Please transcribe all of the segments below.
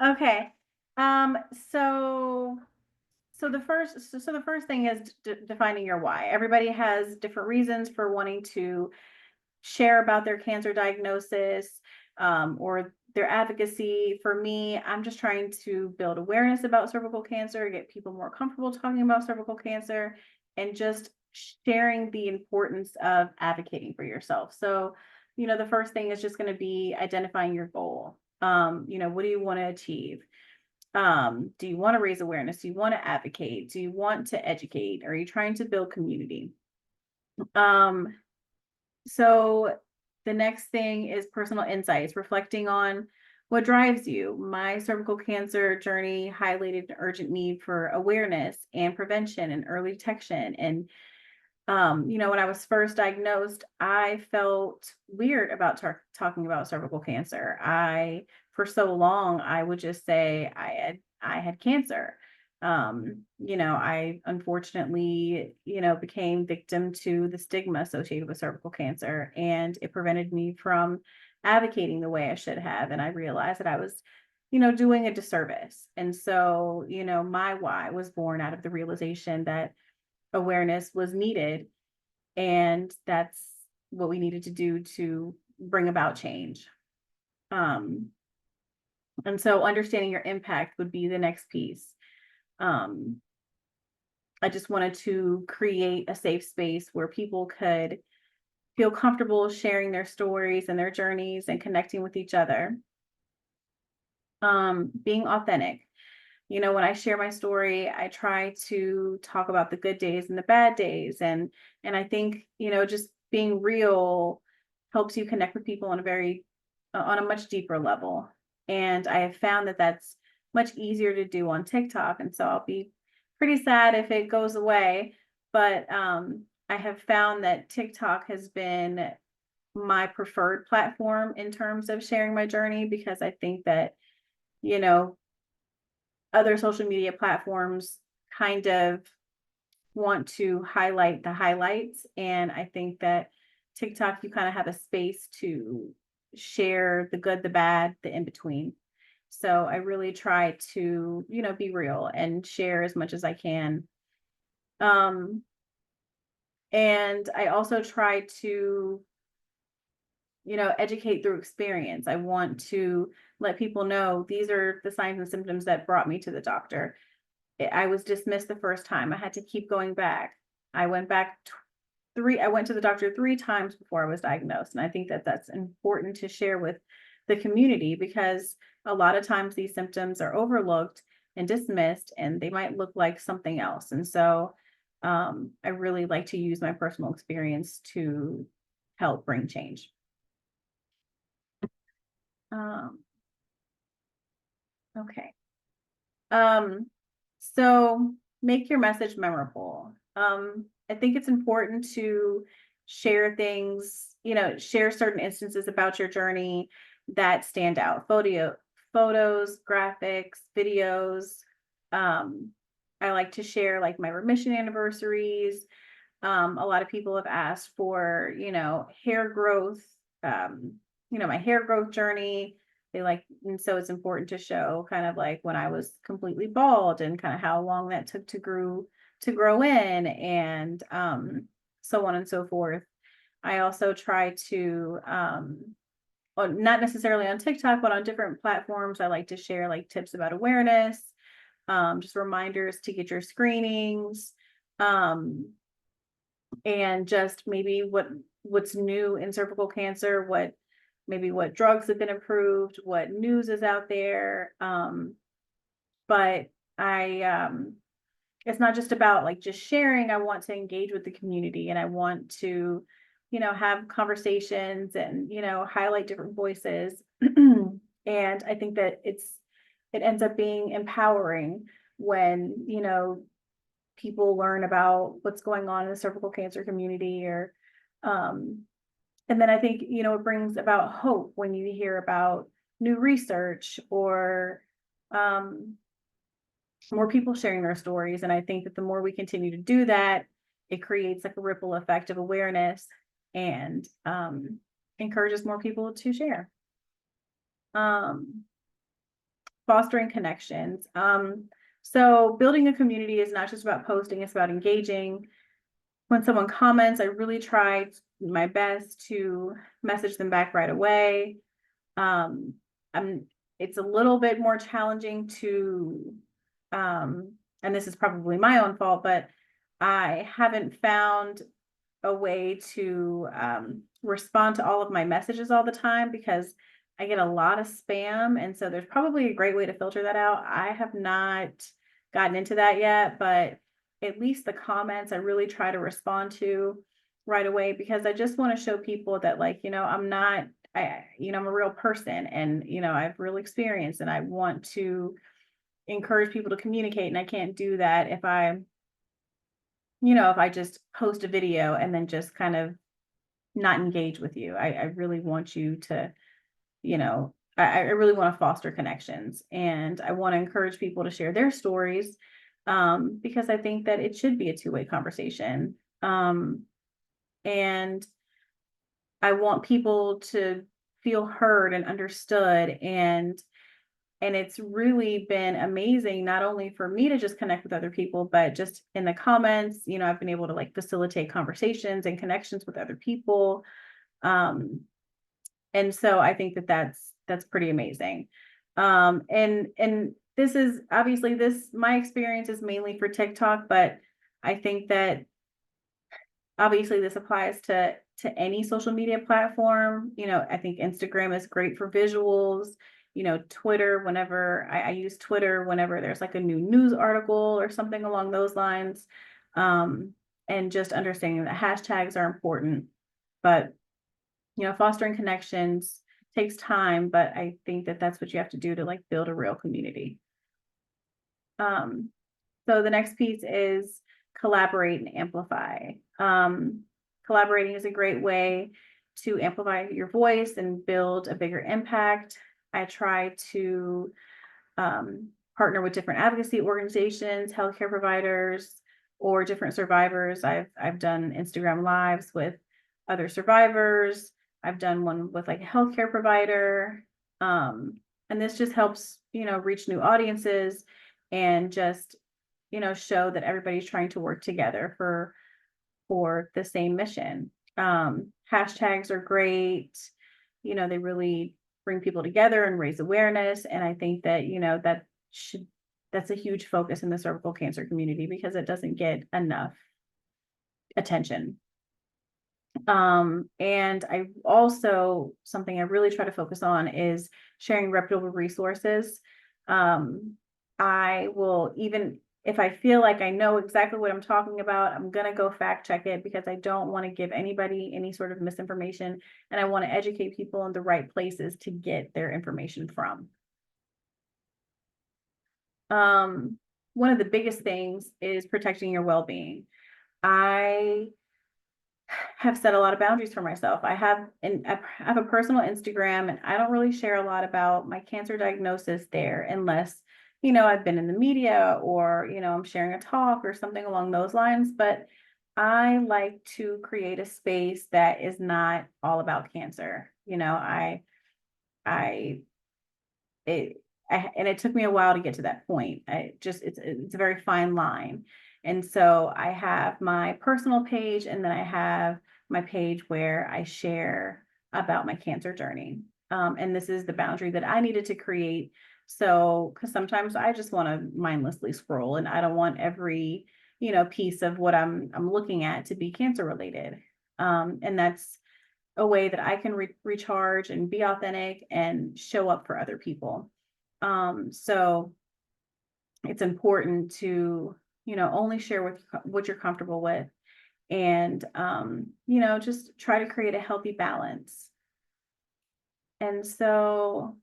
Okay. Um, so the first thing is defining your why. Everybody has different reasons for wanting to share about their cancer diagnosis, or their advocacy. For me, I'm just trying to build awareness about cervical cancer, get people more comfortable talking about cervical cancer, and just sharing the importance of advocating for yourself. So, the first thing is just going to be identifying your goal. What do you want to achieve? Do you want to raise awareness? Do you want to advocate? Do you want to educate? Are you trying to build community? Um, so the next thing is personal insights, reflecting on what drives you. My cervical cancer journey highlighted an urgent need for awareness and prevention and early detection. And when I was first diagnosed, I felt weird about talking about cervical cancer. For so long, I would just say I had cancer. I unfortunately, became victim to the stigma associated with cervical cancer, and it prevented me from advocating the way I should have. And I realized that I was, doing a disservice. And so, my why was born out of the realization that awareness was needed, and that's what we needed to do to bring about change. Um, and so understanding your impact would be the next piece. Um, I just wanted to create a safe space where people could feel comfortable sharing their stories and their journeys and connecting with each other. Being authentic. When I share my story, I try to talk about the good days and the bad days. And I think, just being real helps you connect with people on a much deeper level. And I have found that that's much easier to do on TikTok. And so I'll be pretty sad if it goes away. But I have found that TikTok has been my preferred platform in terms of sharing my journey, because I think that, you know, other social media platforms kind of want to highlight the highlights. And I think that TikTok, you kind of have a space to share the good, the bad, the in between. So I really try to, be real and share as much as I can. Um, and I also try to, educate through experience. I want to let people know these are the signs and symptoms that brought me to the doctor. I was dismissed the first time. I had to keep going back. I went back I went to the doctor 3 times before I was diagnosed, and I think that that's important to share with the community, because a lot of times these symptoms are overlooked and dismissed, and they might look like something else. And so, I really like to use my personal experience to help bring change. Um, okay. Um, so make your message memorable. I think it's important to share things, share certain instances about your journey that stand out. Photos, graphics, videos. I like to share like my remission anniversaries. A lot of people have asked for, hair growth, my hair growth journey. And so it's important to show kind of like when I was completely bald and kind of how long that took to grow in, and so on and so forth. I also try to, well, not necessarily on TikTok, but on different platforms, I like to share like tips about awareness, just reminders to get your screenings. Um, and just maybe what's new in cervical cancer, what drugs have been approved, what news is out there. But I it's not just about like just sharing. I want to engage with the community, and I want to, have conversations and, highlight different voices. And I think that it ends up being empowering when, people learn about what's going on in the cervical cancer community, or um and then I think, it brings about hope when you hear about new research, or um more people sharing their stories. And I think that the more we continue to do that, it creates like a ripple effect of awareness, and encourages more people to share. um fostering connections. So building a community is not just about posting, it's about engaging. When someone comments, I really try my best to message them back right away. Um, I'm it's a little bit more challenging to and this is probably my own fault, but I haven't found a way to respond to all of my messages all the time because I get a lot of spam. And so there's probably a great way to filter that out. I have not gotten into that yet, but at least the comments I really try to respond to right away because I just want to show people that, like, I'm not, I'm a real person and, I have real experience and I want to encourage people to communicate. And I can't do that if I just post a video and then just kind of not engage with you. I really want you to, I really want to foster connections and I want to encourage people to share their stories because I think that it should be a two-way conversation. And I want people to feel heard and understood and it's really been amazing, not only for me to just connect with other people, but just in the comments, I've been able to like facilitate conversations and connections with other people. And so I think that that's pretty amazing. And this is obviously my experience is mainly for TikTok, but I think that obviously this applies to any social media platform. I think Instagram is great for visuals. Twitter, whenever I use Twitter, whenever there's like a new news article or something along those lines. And just understanding that hashtags are important. But, fostering connections takes time, but I think that that's what you have to do to like build a real community. So the next piece is collaborate and amplify. Collaborating is a great way to amplify your voice and build a bigger impact. I try to partner with different advocacy organizations, healthcare providers, or different survivors. I've done Instagram lives with other survivors. I've done one with like a healthcare provider. And this just helps, reach new audiences and just, show that everybody's trying to work together for the same mission. Hashtags are great. They really bring people together and raise awareness. And I think that, that's a huge focus in the cervical cancer community because it doesn't get enough attention. And I also, something I really try to focus on is sharing reputable resources. I will, even if I feel like I know exactly what I'm talking about, I'm going to go fact check it because I don't want to give anybody any sort of misinformation. And I want to educate people in the right places to get their information from. One of the biggest things is protecting your well-being. I have set a lot of boundaries for myself. I have a personal Instagram and I don't really share a lot about my cancer diagnosis there unless, I've been in the media or, I'm sharing a talk or something along those lines. But I like to create a space that is not all about cancer. And it took me a while to get to that point. It's a very fine line. And so I have my personal page and then I have my page where I share about my cancer journey. And this is the boundary that I needed to create. So, because sometimes I just want to mindlessly scroll and I don't want every, piece of what I'm looking at to be cancer related. And that's a way that I can recharge and be authentic and show up for other people. So it's important to, only share what you're comfortable with and, just try to create a healthy balance. And so,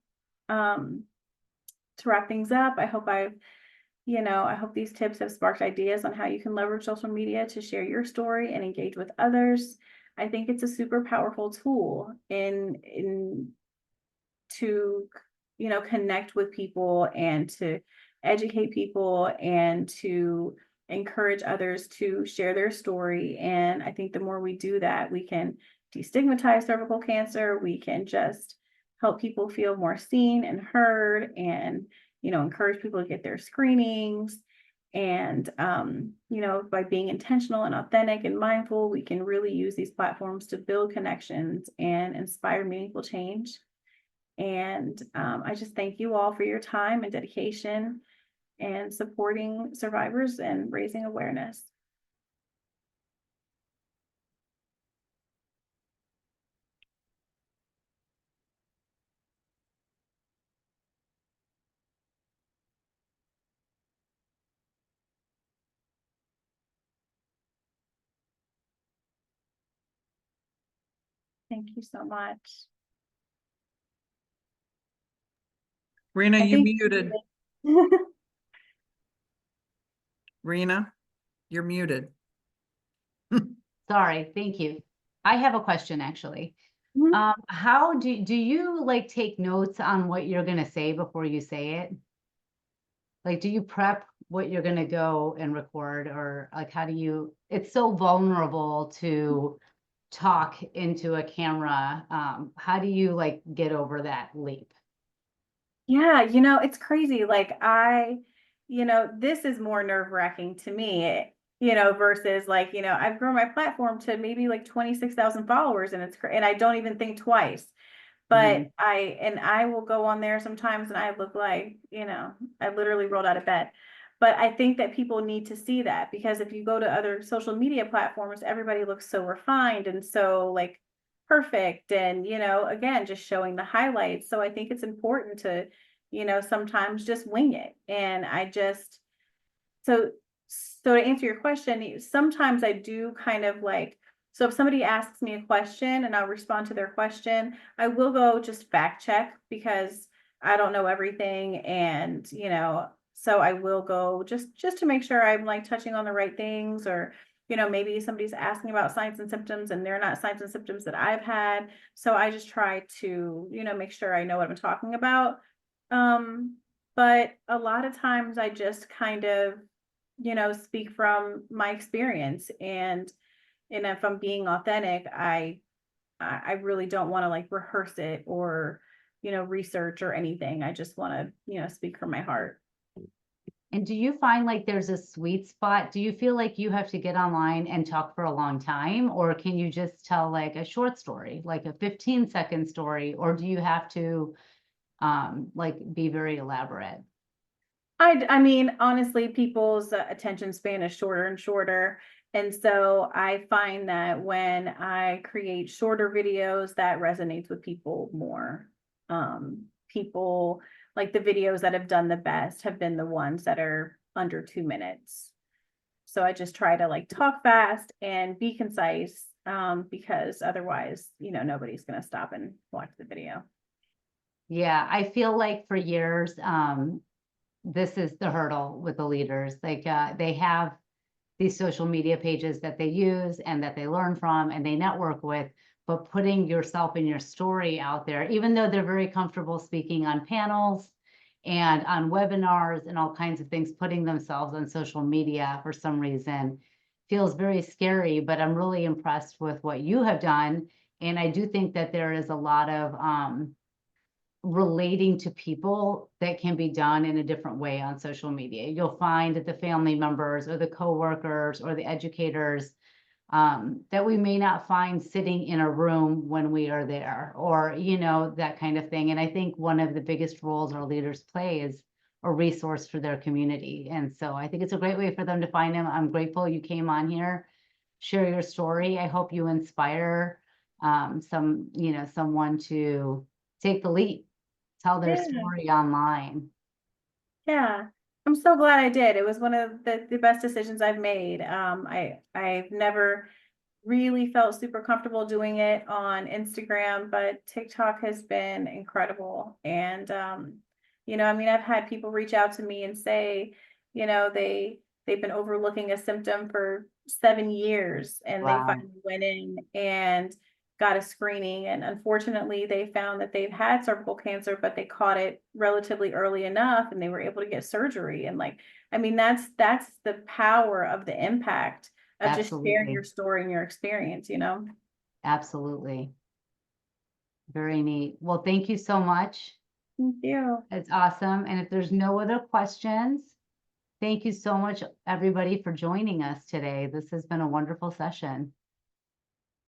to wrap things up, I hope these tips have sparked ideas on how you can leverage social media to share your story and engage with others. I think it's a super powerful tool to connect with people and to educate people and to encourage others to share their story. And I think the more we do that, we can destigmatize cervical cancer. We can just help people feel more seen and heard and, encourage people to get their screenings. And, by being intentional and authentic and mindful, we can really use these platforms to build connections and inspire meaningful change. And I just thank you all for your time and dedication and supporting survivors and raising awareness. Thank you so much. Rena, I you're think muted. Rena, you're muted. Sorry, thank you. I have a question actually. Mhm. How do you like take notes on what you're gonna say before you say it? Like, do you prep what you're gonna go and record, or like how do you, it's so vulnerable to talk into a camera. How do you like get over that leap? Yeah, it's crazy. Like this is more nerve-wracking to me, versus like, I've grown my platform to maybe like 26,000 followers and and I don't even think twice. But Mhm. I will go on there sometimes and I look like, I literally rolled out of bed. But I think that people need to see that, because if you go to other social media platforms, everybody looks so refined and so like perfect, and again, just showing the highlights. So I think it's important to, sometimes just wing it. And so to answer your question, sometimes I do kind of like, so if somebody asks me a question and I'll respond to their question, I will go just fact check, because I don't know everything. And, so I will go just to make sure I'm like touching on the right things, or, maybe somebody's asking about signs and symptoms and they're not signs and symptoms that I've had. So I just try to, make sure I know what I'm talking about. Um, but a lot of times I just kind of, speak from my experience. And if I'm being authentic, I really don't want to like rehearse it or, research or anything. I just want to, speak from my heart. And do you find like there's a sweet spot? Do you feel like you have to get online and talk for a long time, or can you just tell like a short story, like a 15-second story, or do you have to like be very elaborate? I mean, honestly, people's attention span is shorter and shorter. And so I find that when I create shorter videos, that resonates with people more. People like the videos that have done the best have been the ones that are under 2 minutes. So I just try to like talk fast and be concise, because otherwise, nobody's going to stop and watch the video. Yeah, I feel like for years, this is the hurdle with the leaders. Like they have these social media pages that they use and that they learn from and they network with, but putting yourself and your story out there, even though they're very comfortable speaking on panels and on webinars and all kinds of things, putting themselves on social media for some reason feels very scary. But I'm really impressed with what you have done. And I do think that there is a lot of relating to people that can be done in a different way on social media. You'll find that the family members or the coworkers or the educators that we may not find sitting in a room when we are there, or that kind of thing. And I think one of the biggest roles our leaders play is a resource for their community. And so I think it's a great way for them to find them. I'm grateful you came on here, share your story. I hope you inspire someone to take the leap, tell their Yeah. story online. Yeah, I'm so glad I did. It was one of the best decisions I've made. I've never really felt super comfortable doing it on Instagram, but TikTok has been incredible. And I mean, I've had people reach out to me and say, they've been overlooking a symptom for 7 years, and they Wow, finally went in and got a screening. And unfortunately, they found that they've had cervical cancer, but they caught it relatively early enough and they were able to get surgery. And like, I mean, that's the power of the impact of just sharing your absolutely. story and your experience. Absolutely. Very neat. Well, thank you so much. Thank you. It's awesome. And if there's no other questions, thank you so much, everybody, for joining us today. This has been a wonderful session.